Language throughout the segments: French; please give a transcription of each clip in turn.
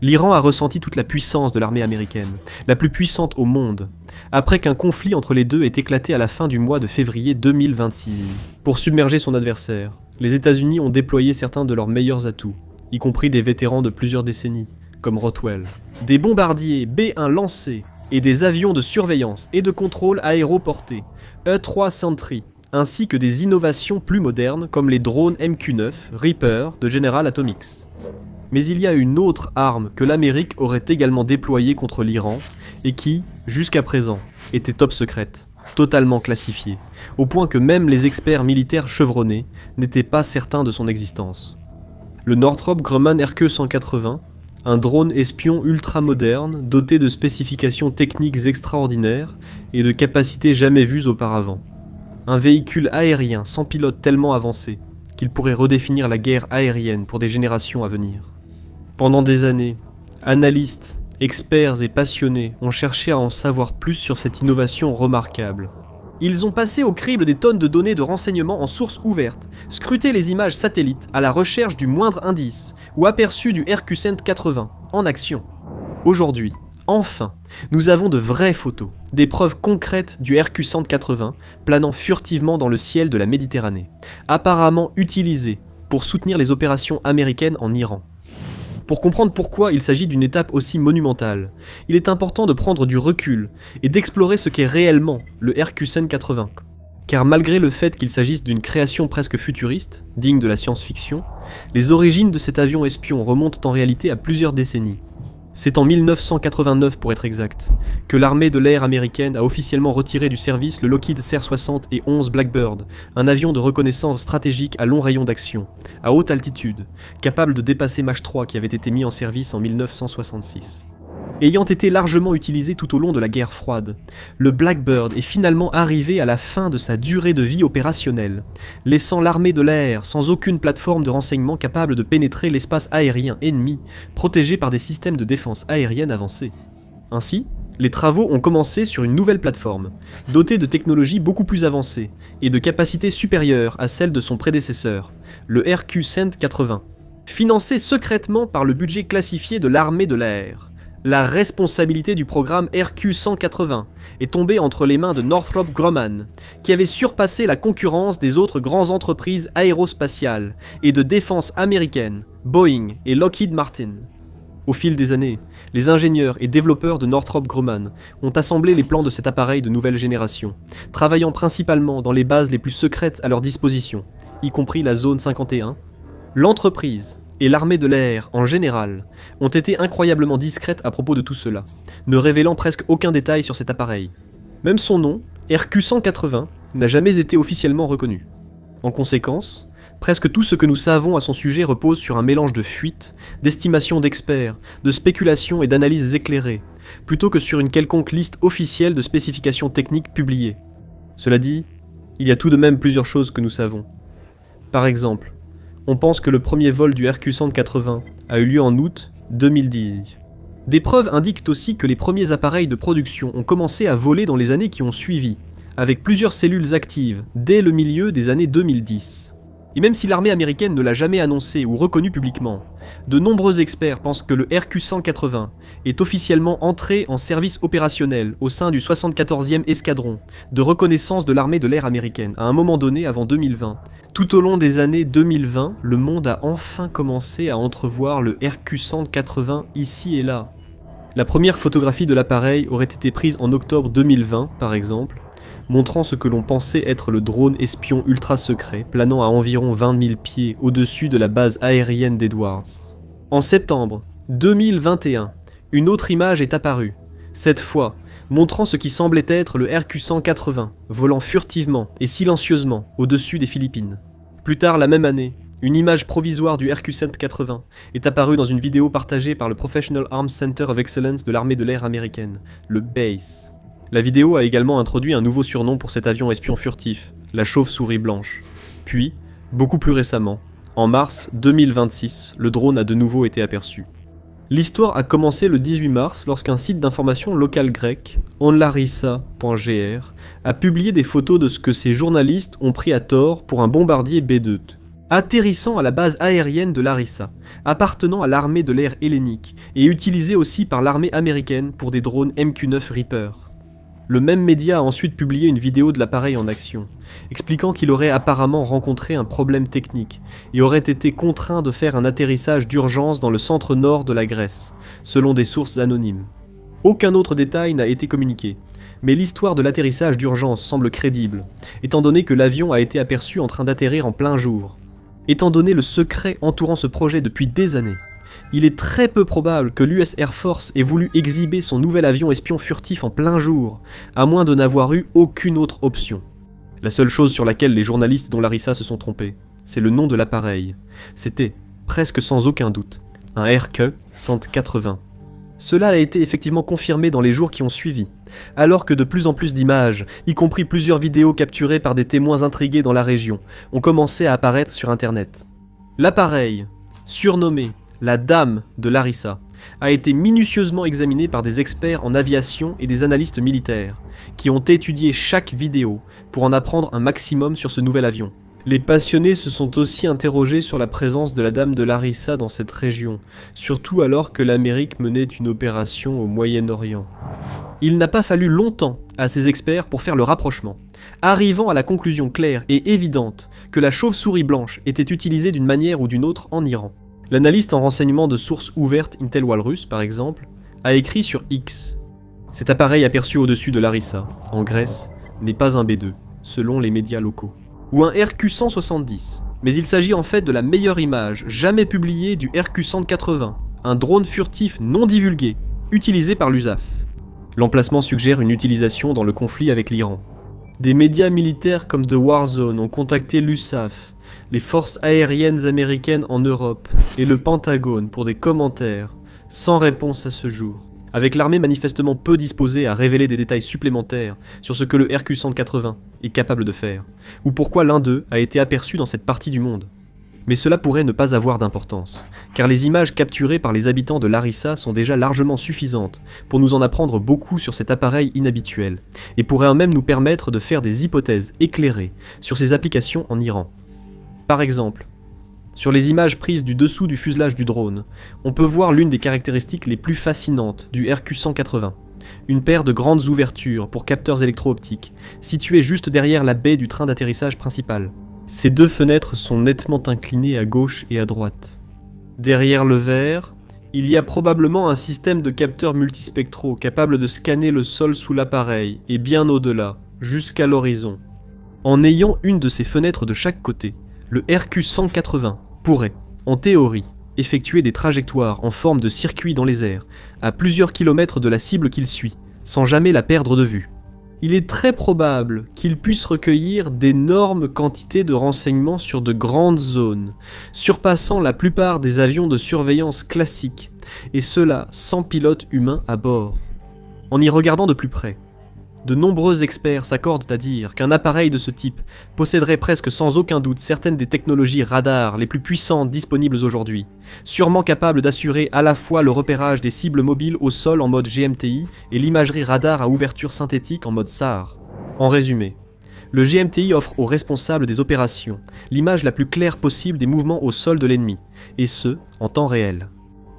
L'Iran a ressenti toute la puissance de l'armée américaine, la plus puissante au monde, après qu'un conflit entre les deux ait éclaté à la fin du mois de février 2026. Pour submerger son adversaire, les États-Unis ont déployé certains de leurs meilleurs atouts, y compris des vétérans de plusieurs décennies, comme Rotwell. Des bombardiers B-1 lancés et des avions de surveillance et de contrôle aéroportés, E-3 Sentry, ainsi que des innovations plus modernes comme les drones MQ-9 Reaper de General Atomics. Mais il y a une autre arme que l'Amérique aurait également déployée contre l'Iran et qui, jusqu'à présent, était top secrète, totalement classifiée, au point que même les experts militaires chevronnés n'étaient pas certains de son existence. Le Northrop Grumman RQ-180, un drone espion ultra moderne doté de spécifications techniques extraordinaires et de capacités jamais vues auparavant. Un véhicule aérien sans pilote tellement avancé qu'il pourrait redéfinir la guerre aérienne pour des générations à venir. Pendant des années, analystes, experts et passionnés ont cherché à en savoir plus sur cette innovation remarquable. Ils ont passé au crible des tonnes de données de renseignements en source ouverte, scruté les images satellites à la recherche du moindre indice ou aperçu du RQ-180 en action. Aujourd'hui, enfin, nous avons de vraies photos, des preuves concrètes du RQ-180 planant furtivement dans le ciel de la Méditerranée, apparemment utilisé pour soutenir les opérations américaines en Iran. Pour comprendre pourquoi il s'agit d'une étape aussi monumentale, il est important de prendre du recul et d'explorer ce qu'est réellement le RQ-180. Car malgré le fait qu'il s'agisse d'une création presque futuriste, digne de la science-fiction, les origines de cet avion espion remontent en réalité à plusieurs décennies. C'est en 1989 pour être exact, que l'armée de l'air américaine a officiellement retiré du service le Lockheed CR-60 et 11 Blackbird, un avion de reconnaissance stratégique à long rayon d'action, à haute altitude, capable de dépasser Mach 3 qui avait été mis en service en 1966. Ayant été largement utilisé tout au long de la guerre froide, le Blackbird est finalement arrivé à la fin de sa durée de vie opérationnelle, laissant l'armée de l'air sans aucune plateforme de renseignement capable de pénétrer l'espace aérien ennemi, protégé par des systèmes de défense aérienne avancés. Ainsi, les travaux ont commencé sur une nouvelle plateforme, dotée de technologies beaucoup plus avancées et de capacités supérieures à celles de son prédécesseur, le RQ-180, financé secrètement par le budget classifié de l'armée de l'air. La responsabilité du programme RQ-180 est tombée entre les mains de Northrop Grumman, qui avait surpassé la concurrence des autres grandes entreprises aérospatiales et de défense américaines, Boeing et Lockheed Martin. Au fil des années, les ingénieurs et développeurs de Northrop Grumman ont assemblé les plans de cet appareil de nouvelle génération, travaillant principalement dans les bases les plus secrètes à leur disposition, y compris la zone 51. L'entreprise et l'armée de l'air, en général, ont été incroyablement discrètes à propos de tout cela, ne révélant presque aucun détail sur cet appareil. Même son nom, RQ-180, n'a jamais été officiellement reconnu. En conséquence, presque tout ce que nous savons à son sujet repose sur un mélange de fuites, d'estimations d'experts, de spéculations et d'analyses éclairées, plutôt que sur une quelconque liste officielle de spécifications techniques publiées. Cela dit, il y a tout de même plusieurs choses que nous savons. Par exemple, on pense que le premier vol du RQ-180 a eu lieu en août 2010. Des preuves indiquent aussi que les premiers appareils de production ont commencé à voler dans les années qui ont suivi, avec plusieurs cellules actives, dès le milieu des années 2010. Et même si l'armée américaine ne l'a jamais annoncé ou reconnu publiquement, de nombreux experts pensent que le RQ-180 est officiellement entré en service opérationnel au sein du 74e escadron de reconnaissance de l'armée de l'air américaine à un moment donné avant 2020. Tout au long des années 2020, le monde a enfin commencé à entrevoir le RQ-180 ici et là. La première photographie de l'appareil aurait été prise en octobre 2020, par exemple, montrant ce que l'on pensait être le drone espion ultra secret planant à environ 20 000 pieds au-dessus de la base aérienne d'Edwards. En septembre 2021, une autre image est apparue, cette fois montrant ce qui semblait être le RQ-180, volant furtivement et silencieusement au-dessus des Philippines. Plus tard la même année, une image provisoire du RQ-180 est apparue dans une vidéo partagée par le Professional Arms Center of Excellence de l'armée de l'air américaine, le BACE. La vidéo a également introduit un nouveau surnom pour cet avion espion furtif, la chauve-souris blanche. Puis, beaucoup plus récemment, en mars 2026, le drone a de nouveau été aperçu. L'histoire a commencé le 18 mars lorsqu'un site d'information local grec, onlarissa.gr, a publié des photos de ce que ces journalistes ont pris à tort pour un bombardier B-2. atterrissant à la base aérienne de Larissa, appartenant à l'armée de l'air hellénique et utilisé aussi par l'armée américaine pour des drones MQ-9 Reaper. Le même média a ensuite publié une vidéo de l'appareil en action, expliquant qu'il aurait apparemment rencontré un problème technique et aurait été contraint de faire un atterrissage d'urgence dans le centre-nord de la Grèce, selon des sources anonymes. Aucun autre détail n'a été communiqué, mais l'histoire de l'atterrissage d'urgence semble crédible, étant donné que l'avion a été aperçu en train d'atterrir en plein jour. Étant donné le secret entourant ce projet depuis des années, il est très peu probable que l'US Air Force ait voulu exhiber son nouvel avion espion furtif en plein jour, à moins de n'avoir eu aucune autre option. La seule chose sur laquelle les journalistes dont Larissa se sont trompés, c'est le nom de l'appareil. C'était, presque sans aucun doute, un RQ-180. Cela a été effectivement confirmé dans les jours qui ont suivi, alors que de plus en plus d'images, y compris plusieurs vidéos capturées par des témoins intrigués dans la région, ont commencé à apparaître sur internet. L'appareil, surnommé la Dame de Larissa, a été minutieusement examiné par des experts en aviation et des analystes militaires, qui ont étudié chaque vidéo pour en apprendre un maximum sur ce nouvel avion. Les passionnés se sont aussi interrogés sur la présence de la Dame de Larissa dans cette région, surtout alors que l'Amérique menait une opération au Moyen-Orient. Il n'a pas fallu longtemps à ces experts pour faire le rapprochement, arrivant à la conclusion claire et évidente que la chauve-souris blanche était utilisée d'une manière ou d'une autre en Iran. L'analyste en renseignement de sources ouvertes Intel Walrus, par exemple, a écrit sur X. Cet appareil aperçu au-dessus de Larissa, en Grèce, n'est pas un B2, selon les médias locaux, ou un RQ-170, mais il s'agit en fait de la meilleure image jamais publiée du RQ-180, un drone furtif non divulgué, utilisé par l'USAF. L'emplacement suggère une utilisation dans le conflit avec l'Iran. Des médias militaires comme The War Zone ont contacté l'USAF, les forces aériennes américaines en Europe et le Pentagone pour des commentaires, sans réponse à ce jour. Avec l'armée manifestement peu disposée à révéler des détails supplémentaires sur ce que le RQ-180 est capable de faire, ou pourquoi l'un d'eux a été aperçu dans cette partie du monde. Mais cela pourrait ne pas avoir d'importance, car les images capturées par les habitants de Larissa sont déjà largement suffisantes pour nous en apprendre beaucoup sur cet appareil inhabituel, et pourraient même nous permettre de faire des hypothèses éclairées sur ses applications en Iran. Par exemple, sur les images prises du dessous du fuselage du drone, on peut voir l'une des caractéristiques les plus fascinantes du RQ-180, une paire de grandes ouvertures pour capteurs électro-optiques, situées juste derrière la baie du train d'atterrissage principal. Ces deux fenêtres sont nettement inclinées à gauche et à droite. Derrière le verre, il y a probablement un système de capteurs multispectraux capable de scanner le sol sous l'appareil et bien au-delà, jusqu'à l'horizon. En ayant une de ces fenêtres de chaque côté, le RQ-180 pourrait, en théorie, effectuer des trajectoires en forme de circuit dans les airs, à plusieurs kilomètres de la cible qu'il suit, sans jamais la perdre de vue. Il est très probable qu'il puisse recueillir d'énormes quantités de renseignements sur de grandes zones, surpassant la plupart des avions de surveillance classiques, et cela sans pilote humain à bord. En y regardant de plus près, de nombreux experts s'accordent à dire qu'un appareil de ce type posséderait presque sans aucun doute certaines des technologies radar les plus puissantes disponibles aujourd'hui, sûrement capables d'assurer à la fois le repérage des cibles mobiles au sol en mode GMTI et l'imagerie radar à ouverture synthétique en mode SAR. En résumé, le GMTI offre aux responsables des opérations l'image la plus claire possible des mouvements au sol de l'ennemi, et ce, en temps réel.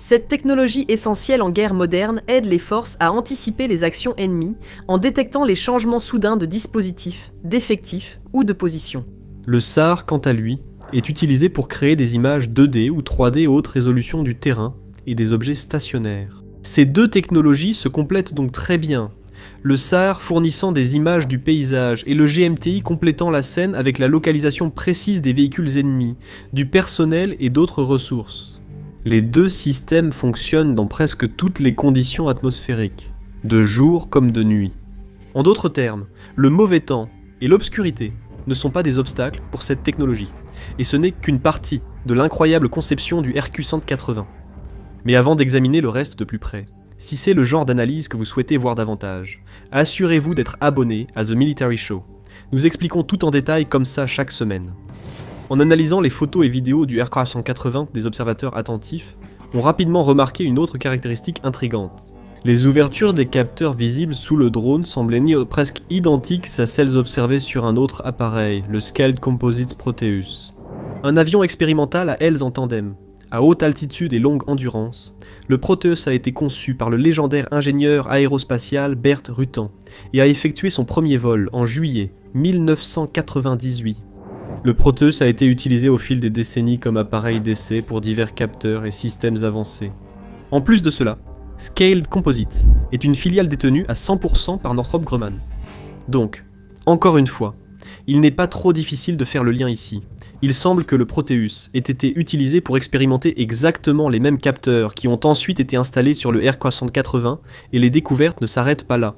Cette technologie essentielle en guerre moderne aide les forces à anticiper les actions ennemies en détectant les changements soudains de dispositifs, d'effectifs ou de position. Le SAR, quant à lui, est utilisé pour créer des images 2D ou 3D haute résolution du terrain et des objets stationnaires. Ces deux technologies se complètent donc très bien, le SAR fournissant des images du paysage et le GMTI complétant la scène avec la localisation précise des véhicules ennemis, du personnel et d'autres ressources. Les deux systèmes fonctionnent dans presque toutes les conditions atmosphériques, de jour comme de nuit. En d'autres termes, le mauvais temps et l'obscurité ne sont pas des obstacles pour cette technologie, et ce n'est qu'une partie de l'incroyable conception du RQ-180. Mais avant d'examiner le reste de plus près, si c'est le genre d'analyse que vous souhaitez voir davantage, assurez-vous d'être abonné à The Military Show. Nous expliquons tout en détail comme ça chaque semaine. En analysant les photos et vidéos du RQ-180, des observateurs attentifs ont rapidement remarqué une autre caractéristique intrigante. Les ouvertures des capteurs visibles sous le drone semblaient presque identiques à celles observées sur un autre appareil, le Scaled Composites Proteus. Un avion expérimental à ailes en tandem, à haute altitude et longue endurance, le Proteus a été conçu par le légendaire ingénieur aérospatial Bert Rutan et a effectué son premier vol en juillet 1998. Le Proteus a été utilisé au fil des décennies comme appareil d'essai pour divers capteurs et systèmes avancés. En plus de cela, Scaled Composites est une filiale détenue à 100% par Northrop Grumman. Donc, encore une fois, il n'est pas trop difficile de faire le lien ici. Il semble que le Proteus ait été utilisé pour expérimenter exactement les mêmes capteurs qui ont ensuite été installés sur le R480 et les découvertes ne s'arrêtent pas là.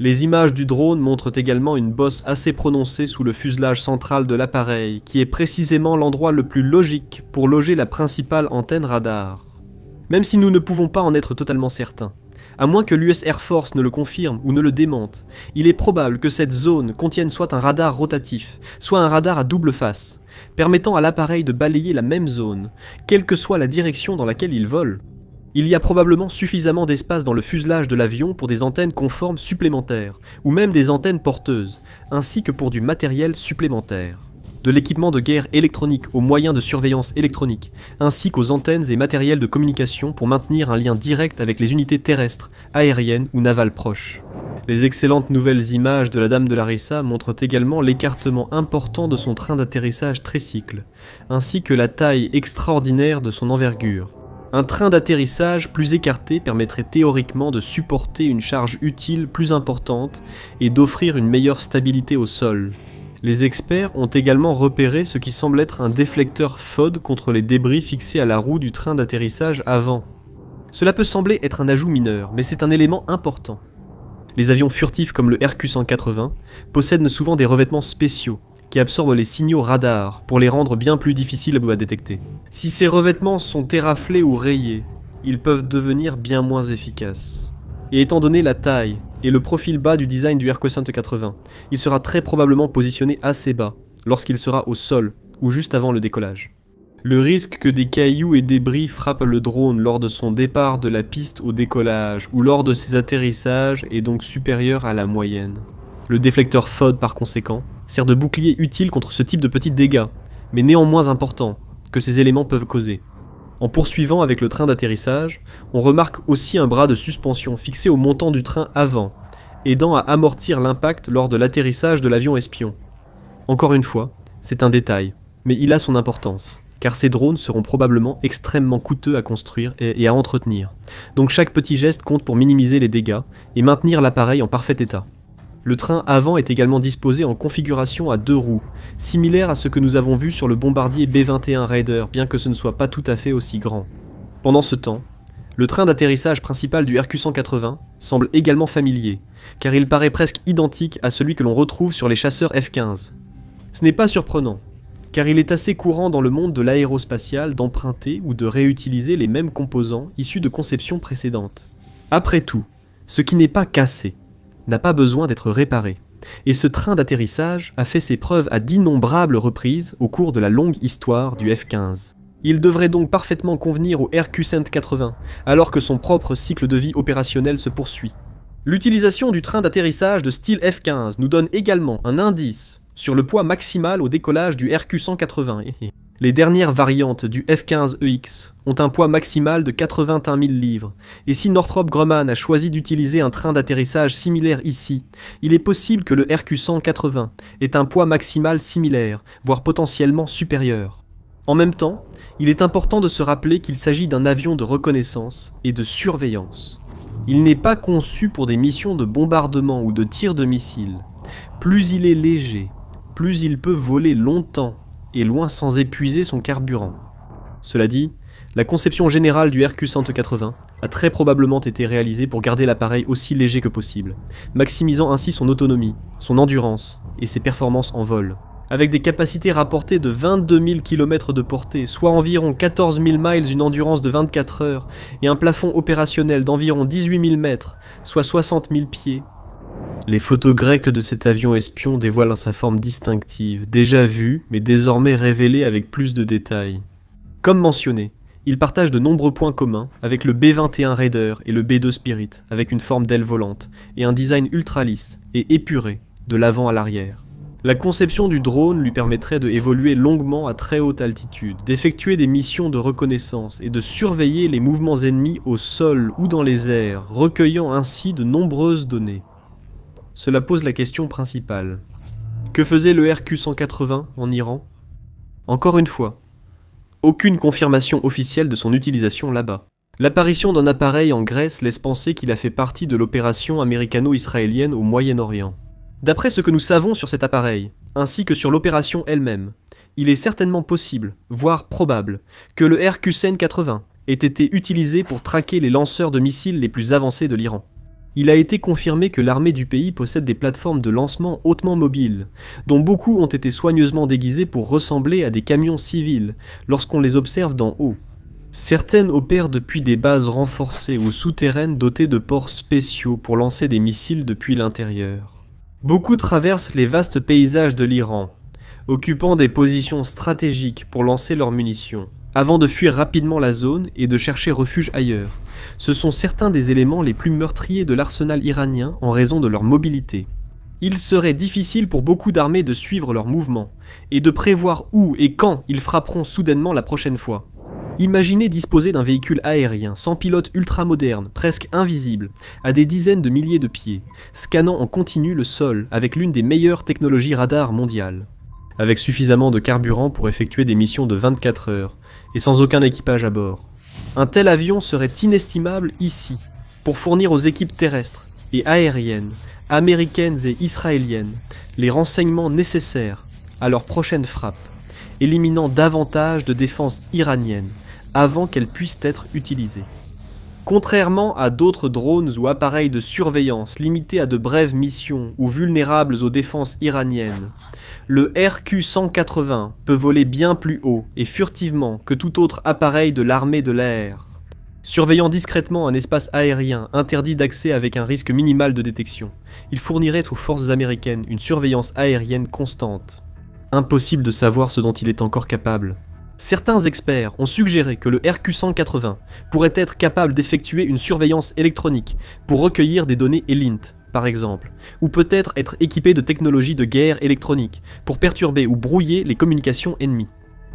Les images du drone montrent également une bosse assez prononcée sous le fuselage central de l'appareil, qui est précisément l'endroit le plus logique pour loger la principale antenne radar. Même si nous ne pouvons pas en être totalement certains, à moins que l'US Air Force ne le confirme ou ne le démente, il est probable que cette zone contienne soit un radar rotatif, soit un radar à double face, permettant à l'appareil de balayer la même zone, quelle que soit la direction dans laquelle il vole. Il y a probablement suffisamment d'espace dans le fuselage de l'avion pour des antennes conformes supplémentaires, ou même des antennes porteuses, ainsi que pour du matériel supplémentaire. De l'équipement de guerre électronique aux moyens de surveillance électronique, ainsi qu'aux antennes et matériels de communication pour maintenir un lien direct avec les unités terrestres, aériennes ou navales proches. Les excellentes nouvelles images de la Dame de Larissa montrent également l'écartement important de son train d'atterrissage tricycle, ainsi que la taille extraordinaire de son envergure. Un train d'atterrissage plus écarté permettrait théoriquement de supporter une charge utile plus importante et d'offrir une meilleure stabilité au sol. Les experts ont également repéré ce qui semble être un déflecteur FOD contre les débris fixés à la roue du train d'atterrissage avant. Cela peut sembler être un ajout mineur, mais c'est un élément important. Les avions furtifs comme le RQ-180 possèdent souvent des revêtements spéciaux qui absorbent les signaux radar pour les rendre bien plus difficiles à détecter. Si ces revêtements sont éraflés ou rayés, ils peuvent devenir bien moins efficaces. Et étant donné la taille et le profil bas du design du RQ-180, il sera très probablement positionné assez bas lorsqu'il sera au sol ou juste avant le décollage. Le risque que des cailloux et débris frappent le drone lors de son départ de la piste au décollage ou lors de ses atterrissages est donc supérieur à la moyenne. Le déflecteur FOD par conséquent sert de bouclier utile contre ce type de petits dégâts, mais néanmoins importants, que ces éléments peuvent causer. En poursuivant avec le train d'atterrissage, on remarque aussi un bras de suspension fixé au montant du train avant, aidant à amortir l'impact lors de l'atterrissage de l'avion espion. Encore une fois, c'est un détail, mais il a son importance, car ces drones seront probablement extrêmement coûteux à construire et à entretenir. Donc chaque petit geste compte pour minimiser les dégâts et maintenir l'appareil en parfait état. Le train avant est également disposé en configuration à 2 roues, similaire à ce que nous avons vu sur le bombardier B-21 Raider, bien que ce ne soit pas tout à fait aussi grand. Pendant ce temps, le train d'atterrissage principal du RQ-180 semble également familier, car il paraît presque identique à celui que l'on retrouve sur les chasseurs F-15. Ce n'est pas surprenant, car il est assez courant dans le monde de l'aérospatial d'emprunter ou de réutiliser les mêmes composants issus de conceptions précédentes. Après tout, ce qui n'est pas cassé n'a pas besoin d'être réparé. Et ce train d'atterrissage a fait ses preuves à d'innombrables reprises au cours de la longue histoire du F-15. Il devrait donc parfaitement convenir au RQ-180, alors que son propre cycle de vie opérationnel se poursuit. L'utilisation du train d'atterrissage de style F-15 nous donne également un indice sur le poids maximal au décollage du RQ-180. Les dernières variantes du F-15EX ont un poids maximal de 81 000 livres, et si Northrop Grumman a choisi d'utiliser un train d'atterrissage similaire ici, il est possible que le RQ-180 ait un poids maximal similaire, voire potentiellement supérieur. En même temps, il est important de se rappeler qu'il s'agit d'un avion de reconnaissance et de surveillance. Il n'est pas conçu pour des missions de bombardement ou de tir de missiles. Plus il est léger, plus il peut voler longtemps et loin sans épuiser son carburant. Cela dit, la conception générale du RQ-180 a très probablement été réalisée pour garder l'appareil aussi léger que possible, maximisant ainsi son autonomie, son endurance et ses performances en vol. Avec des capacités rapportées de 22 000 km de portée, soit environ 14 000 miles, une endurance de 24 heures, et un plafond opérationnel d'environ 18 000 mètres, soit 60 000 pieds, les photos grecques de cet avion espion dévoilent sa forme distinctive, déjà vue, mais désormais révélée avec plus de détails. Comme mentionné, il partage de nombreux points communs avec le B-21 Raider et le B-2 Spirit, avec une forme d'aile volante, et un design ultra lisse et épuré, de l'avant à l'arrière. La conception du drone lui permettrait de évoluer longuement à très haute altitude, d'effectuer des missions de reconnaissance et de surveiller les mouvements ennemis au sol ou dans les airs, recueillant ainsi de nombreuses données. Cela pose la question principale. Que faisait le RQ-180 en Iran? Encore une fois, aucune confirmation officielle de son utilisation là-bas. L'apparition d'un appareil en Grèce laisse penser qu'il a fait partie de l'opération américano-israélienne au Moyen-Orient. D'après ce que nous savons sur cet appareil, ainsi que sur l'opération elle-même, il est certainement possible, voire probable, que le RQ-180 ait été utilisé pour traquer les lanceurs de missiles les plus avancés de l'Iran. Il a été confirmé que l'armée du pays possède des plateformes de lancement hautement mobiles, dont beaucoup ont été soigneusement déguisées pour ressembler à des camions civils lorsqu'on les observe d'en haut. Certaines opèrent depuis des bases renforcées ou souterraines dotées de ports spéciaux pour lancer des missiles depuis l'intérieur. Beaucoup traversent les vastes paysages de l'Iran, occupant des positions stratégiques pour lancer leurs munitions, avant de fuir rapidement la zone et de chercher refuge ailleurs. Ce sont certains des éléments les plus meurtriers de l'arsenal iranien en raison de leur mobilité. Il serait difficile pour beaucoup d'armées de suivre leurs mouvements, et de prévoir où et quand ils frapperont soudainement la prochaine fois. Imaginez disposer d'un véhicule aérien sans pilote ultramoderne, presque invisible, à des dizaines de milliers de pieds, scannant en continu le sol avec l'une des meilleures technologies radar mondiales, avec suffisamment de carburant pour effectuer des missions de 24 heures, et sans aucun équipage à bord. Un tel avion serait inestimable ici, pour fournir aux équipes terrestres et aériennes, américaines et israéliennes, les renseignements nécessaires à leur prochaine frappe, éliminant davantage de défenses iraniennes, avant qu'elles puissent être utilisées. Contrairement à d'autres drones ou appareils de surveillance limités à de brèves missions ou vulnérables aux défenses iraniennes, le RQ-180 peut voler bien plus haut et furtivement que tout autre appareil de l'armée de l'air, surveillant discrètement un espace aérien interdit d'accès avec un risque minimal de détection. Il fournirait aux forces américaines une surveillance aérienne constante. Impossible de savoir ce dont il est encore capable. Certains experts ont suggéré que le RQ-180 pourrait être capable d'effectuer une surveillance électronique pour recueillir des données ELINT, par exemple, ou peut-être être équipé de technologies de guerre électronique pour perturber ou brouiller les communications ennemies.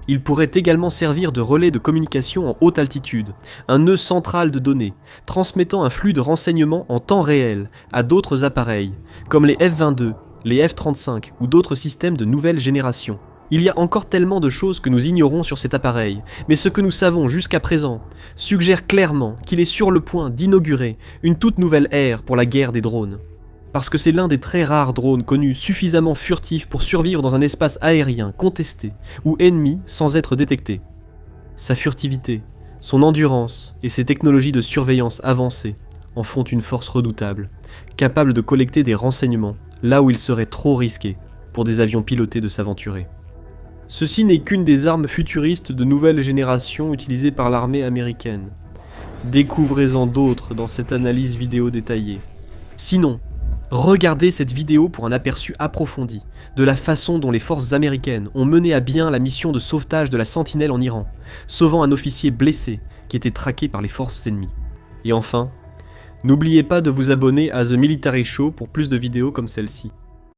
Il pourrait également servir de relais de communication en haute altitude, un nœud central de données, transmettant un flux de renseignements en temps réel à d'autres appareils, comme les F-22, les F-35 ou d'autres systèmes de nouvelle génération. Il y a encore tellement de choses que nous ignorons sur cet appareil, mais ce que nous savons jusqu'à présent suggère clairement qu'il est sur le point d'inaugurer une toute nouvelle ère pour la guerre des drones. Parce que c'est l'un des très rares drones connus suffisamment furtifs pour survivre dans un espace aérien contesté ou ennemi sans être détecté. Sa furtivité, son endurance et ses technologies de surveillance avancées en font une force redoutable, capable de collecter des renseignements là où il serait trop risqué pour des avions pilotés de s'aventurer. Ceci n'est qu'une des armes futuristes de nouvelle génération utilisées par l'armée américaine. Découvrez-en d'autres dans cette analyse vidéo détaillée. Sinon, regardez cette vidéo pour un aperçu approfondi de la façon dont les forces américaines ont mené à bien la mission de sauvetage de la Sentinelle en Iran, sauvant un officier blessé qui était traqué par les forces ennemies. Et enfin, n'oubliez pas de vous abonner à The Military Show pour plus de vidéos comme celle-ci.